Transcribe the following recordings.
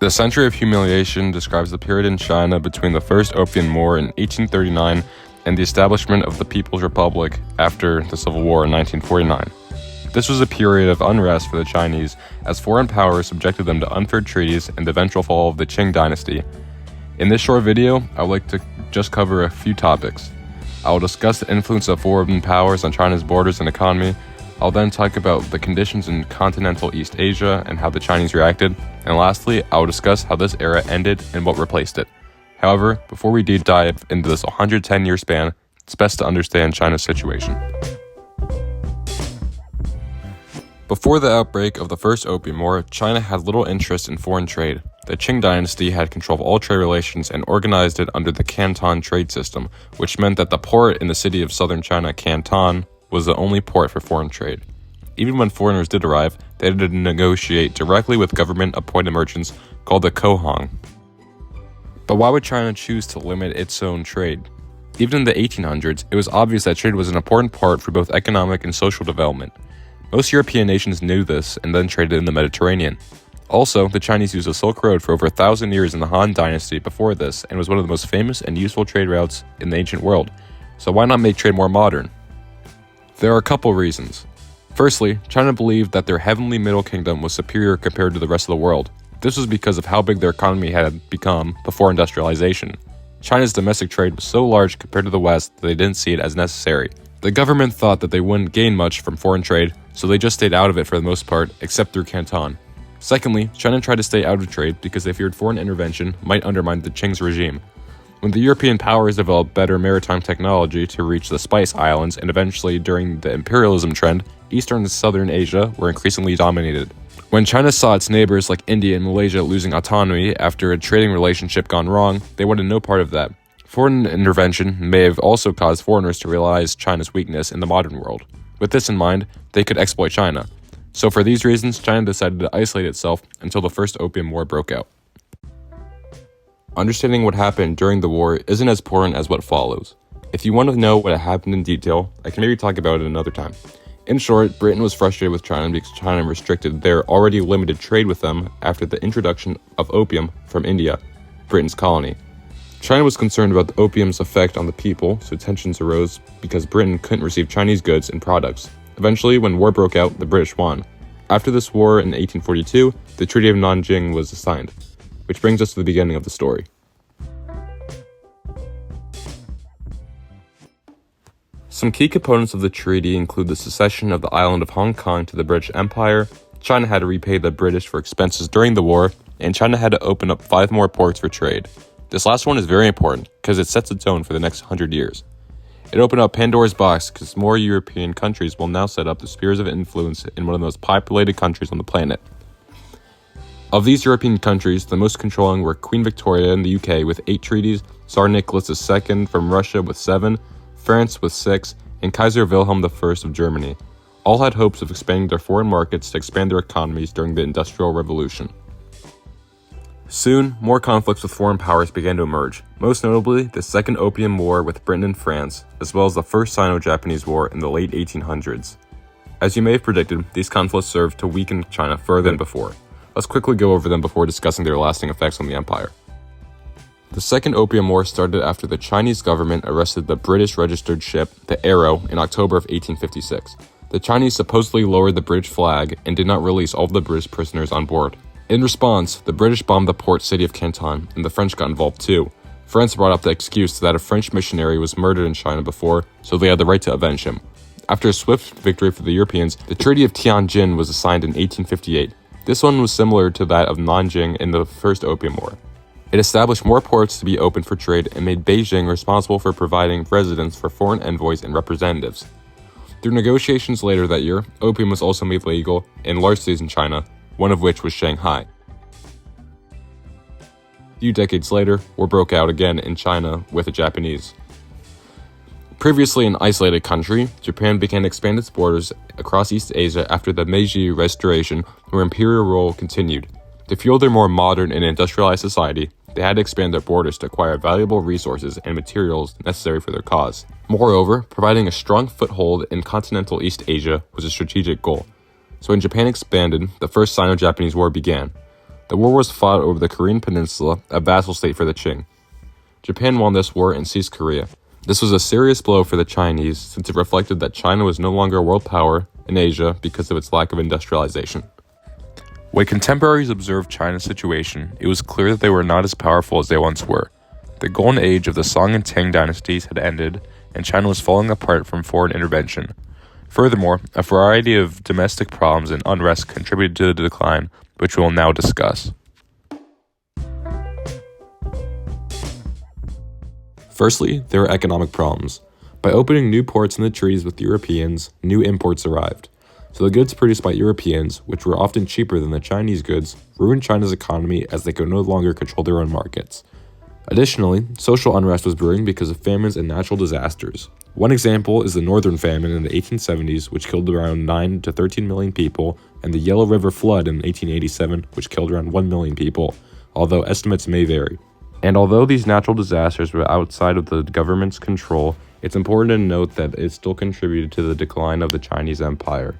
The Century of Humiliation describes the period in China between the First Opium War in 1839 and the establishment of the People's Republic after the Civil War in 1949. This was a period of unrest for the Chinese as foreign powers subjected them to unfair treaties and the eventual fall of the Qing dynasty. In this short video, I would like to just cover a few topics. I will discuss the influence of foreign powers on China's borders and economy. I'll then talk about the conditions in continental East Asia and how the Chinese reacted. And lastly, I will discuss how this era ended and what replaced it. However, before we deep dive into this 110-year span, it's best to understand China's situation. Before the outbreak of the First Opium War, China had little interest in foreign trade. The Qing dynasty had control of all trade relations and organized it under the Canton trade system, which meant that the port in the city of southern China, Canton, was the only port for foreign trade. Even when foreigners did arrive, they had to negotiate directly with government-appointed merchants called the Kohong. But why would China choose to limit its own trade? Even in the 1800s, it was obvious that trade was an important part for both economic and social development. Most European nations knew this and then traded in the Mediterranean. Also, the Chinese used the Silk Road for over 1,000 years in the Han Dynasty before this and was one of the most famous and useful trade routes in the ancient world. So why not make trade more modern? There are a couple reasons. Firstly, China believed that their heavenly middle kingdom was superior compared to the rest of the world. This was because of how big their economy had become before industrialization. China's domestic trade was so large compared to the West that they didn't see it as necessary. The government thought that they wouldn't gain much from foreign trade, so they just stayed out of it for the most part, except through Canton. Secondly, China tried to stay out of trade because they feared foreign intervention might undermine the Qing's regime. When the European powers developed better maritime technology to reach the Spice Islands and eventually during the imperialism trend, Eastern and Southern Asia were increasingly dominated. When China saw its neighbors like India and Malaysia losing autonomy after a trading relationship gone wrong, they wanted no part of that. Foreign intervention may have also caused foreigners to realize China's weakness in the modern world. With this in mind, they could exploit China. So for these reasons, China decided to isolate itself until the First Opium War broke out. Understanding what happened during the war isn't as important as what follows. If you want to know what happened in detail, I can maybe talk about it another time. In short, Britain was frustrated with China because China restricted their already limited trade with them after the introduction of opium from India, Britain's colony. China was concerned about the opium's effect on the people, so tensions arose because Britain couldn't receive Chinese goods and products. Eventually, when war broke out, the British won. After this war in 1842, the Treaty of Nanjing was signed, which brings us to the beginning of the story. Some key components of the treaty include the secession of the island of Hong Kong to the British Empire, China had to repay the British for expenses during the war, and China had to open up 5 more ports for trade. This last one is very important because it sets the tone for the next 100 years. It opened up Pandora's box because more European countries will now set up the spheres of influence in one of the most populated countries on the planet. Of these European countries, the most controlling were Queen Victoria in the UK with 8 treaties, Tsar Nicholas II from Russia with 7, France with 6, and Kaiser Wilhelm I of Germany. All had hopes of expanding their foreign markets to expand their economies during the Industrial Revolution. Soon, more conflicts with foreign powers began to emerge, most notably the Second Opium War with Britain and France, as well as the First Sino-Japanese War in the late 1800s. As you may have predicted, these conflicts served to weaken China further than before. Let's quickly go over them before discussing their lasting effects on the empire. The Second Opium War started after the Chinese government arrested the British-registered ship, the Arrow, in October of 1856. The Chinese supposedly lowered the British flag and did not release all of the British prisoners on board. In response, the British bombed the port city of Canton, and the French got involved too. France brought up the excuse that a French missionary was murdered in China before, so they had the right to avenge him. After a swift victory for the Europeans, the Treaty of Tianjin was signed in 1858. This one was similar to that of Nanjing in the First Opium War. It established more ports to be open for trade and made Beijing responsible for providing residence for foreign envoys and representatives. Through negotiations later that year, opium was also made legal in large cities in China, one of which was Shanghai. A few decades later, war broke out again in China with the Japanese. Previously an isolated country, Japan began to expand its borders across East Asia after the Meiji Restoration, where imperial rule continued. To fuel their more modern and industrialized society, they had to expand their borders to acquire valuable resources and materials necessary for their cause. Moreover, providing a strong foothold in continental East Asia was a strategic goal. So when Japan expanded, the First Sino-Japanese War began. The war was fought over the Korean Peninsula, a vassal state for the Qing. Japan won this war and seized Korea. This was a serious blow for the Chinese, since it reflected that China was no longer a world power in Asia because of its lack of industrialization. When contemporaries observed China's situation, it was clear that they were not as powerful as they once were. The golden age of the Song and Tang dynasties had ended, and China was falling apart from foreign intervention. Furthermore, a variety of domestic problems and unrest contributed to the decline, which we will now discuss. Firstly, there were economic problems. By opening new ports in the treaties with Europeans, new imports arrived. So the goods produced by Europeans, which were often cheaper than the Chinese goods, ruined China's economy as they could no longer control their own markets. Additionally, social unrest was brewing because of famines and natural disasters. One example is the Northern Famine in the 1870s, which killed around 9 to 13 million people, and the Yellow River Flood in 1887, which killed around 1 million people, although estimates may vary. And although these natural disasters were outside of the government's control, it's important to note that it still contributed to the decline of the Chinese Empire.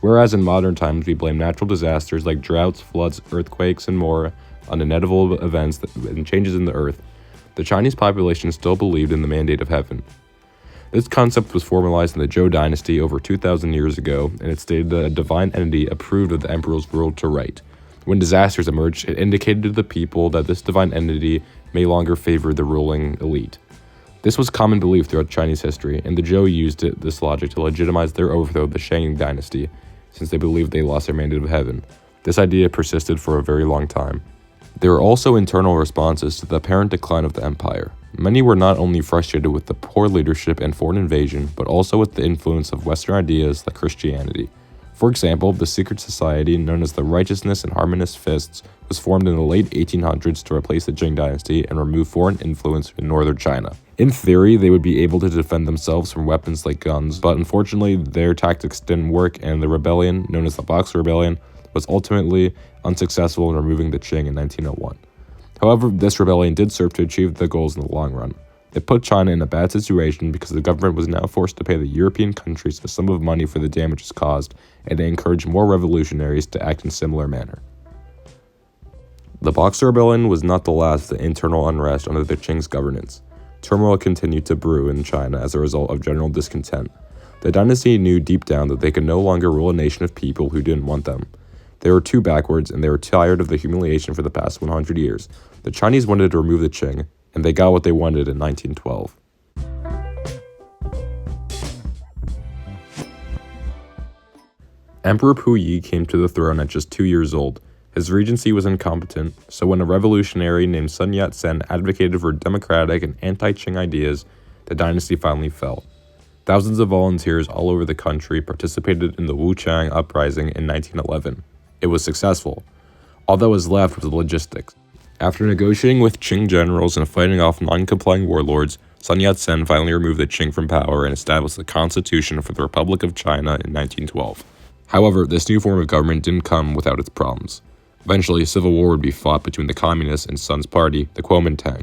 Whereas in modern times we blame natural disasters like droughts, floods, earthquakes, and more on inevitable events and changes in the earth, the Chinese population still believed in the mandate of heaven. This concept was formalized in the Zhou dynasty over 2,000 years ago, and it stated that a divine entity approved of the emperor's rule to right. When disasters emerged, it indicated to the people that this divine entity may longer favor the ruling elite. This was common belief throughout Chinese history, and the Zhou used this logic to legitimize their overthrow of the Shang dynasty, since they believed they lost their mandate of heaven. This idea persisted for a very long time. There were also internal responses to the apparent decline of the empire. Many were not only frustrated with the poor leadership and foreign invasion, but also with the influence of Western ideas like Christianity. For example, the secret society known as the Righteousness and Harmonious Fists was formed in the late 1800s to replace the Qing dynasty and remove foreign influence in northern China. In theory, they would be able to defend themselves from weapons like guns, but unfortunately their tactics didn't work, and the rebellion, known as the Boxer Rebellion, was ultimately unsuccessful in removing the Qing in 1901. However, this rebellion did serve to achieve the goals in the long run. It put China in a bad situation because the government was now forced to pay the European countries a sum of money for the damages caused, and they encouraged more revolutionaries to act in similar manner. The Boxer Rebellion was not the last of the internal unrest under the Qing's governance. Turmoil continued to brew in China as a result of general discontent. The dynasty knew deep down that they could no longer rule a nation of people who didn't want them. They were too backwards, and they were tired of the humiliation for the past 100 years. The Chinese wanted to remove the Qing, and they got what they wanted in 1912. Emperor Puyi came to the throne at just 2 years old. His regency was incompetent, so when a revolutionary named Sun Yat-sen advocated for democratic and anti-Qing ideas, the dynasty finally fell. Thousands of volunteers all over the country participated in the Wuchang uprising in 1911. It was successful. All that was left was logistics. After negotiating with Qing generals and fighting off non-complying warlords, Sun Yat-sen finally removed the Qing from power and established the Constitution for the Republic of China in 1912. However, this new form of government didn't come without its problems. Eventually, a civil war would be fought between the Communists and Sun's party, the Kuomintang.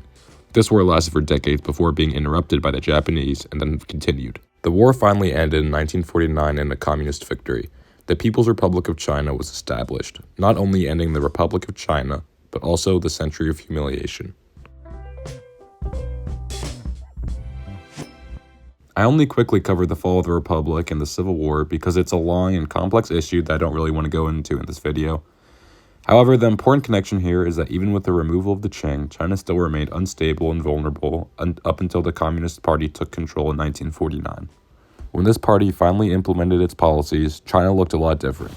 This war lasted for decades before being interrupted by the Japanese and then continued. The war finally ended in 1949 in a communist victory. The People's Republic of China was established, not only ending the Republic of China, but also the century of humiliation. I only quickly covered the fall of the Republic and the Civil War because it's a long and complex issue that I don't really want to go into in this video. However, the important connection here is that even with the removal of the Qing, China still remained unstable and vulnerable up until the Communist Party took control in 1949. When this party finally implemented its policies, China looked a lot different.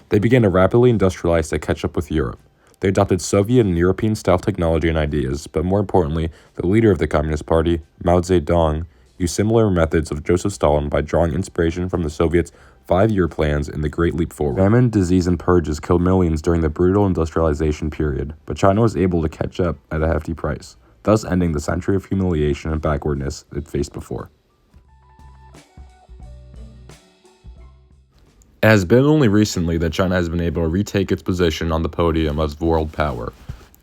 They began to rapidly industrialize to catch up with Europe. They adopted Soviet and European-style technology and ideas, but more importantly, the leader of the Communist Party, Mao Zedong, used similar methods of Joseph Stalin by drawing inspiration from the Soviets' 5-year plans in the Great Leap Forward. Famine, disease, and purges killed millions during the brutal industrialization period, but China was able to catch up at a hefty price, thus ending the century of humiliation and backwardness it faced before. It has been only recently that China has been able to retake its position on the podium as world power.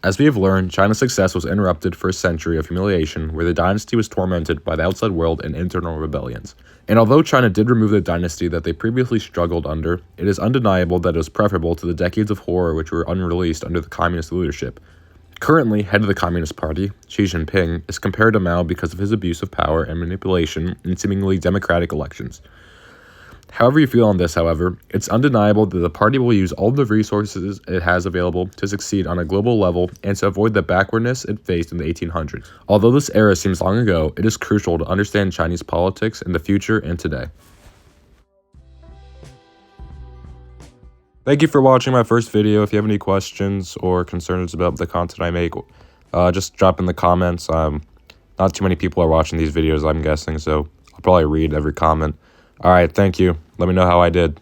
As we have learned, China's success was interrupted for a century of humiliation, where the dynasty was tormented by the outside world and internal rebellions. And although China did remove the dynasty that they previously struggled under, it is undeniable that it was preferable to the decades of horror which were unreleased under the communist leadership. Currently, head of the Communist Party, Xi Jinping, is compared to Mao because of his abuse of power and manipulation in seemingly democratic elections. However you feel on this, however, it's undeniable that the party will use all the resources it has available to succeed on a global level and to avoid the backwardness it faced in the 1800s. Although this era seems long ago, it is crucial to understand Chinese politics in the future and today. Thank you for watching my first video. If you have any questions or concerns about the content I make, just drop in the comments. Not too many people are watching these videos, I'm guessing, so I'll probably read every comment. Alright, thank you. Let me know how I did.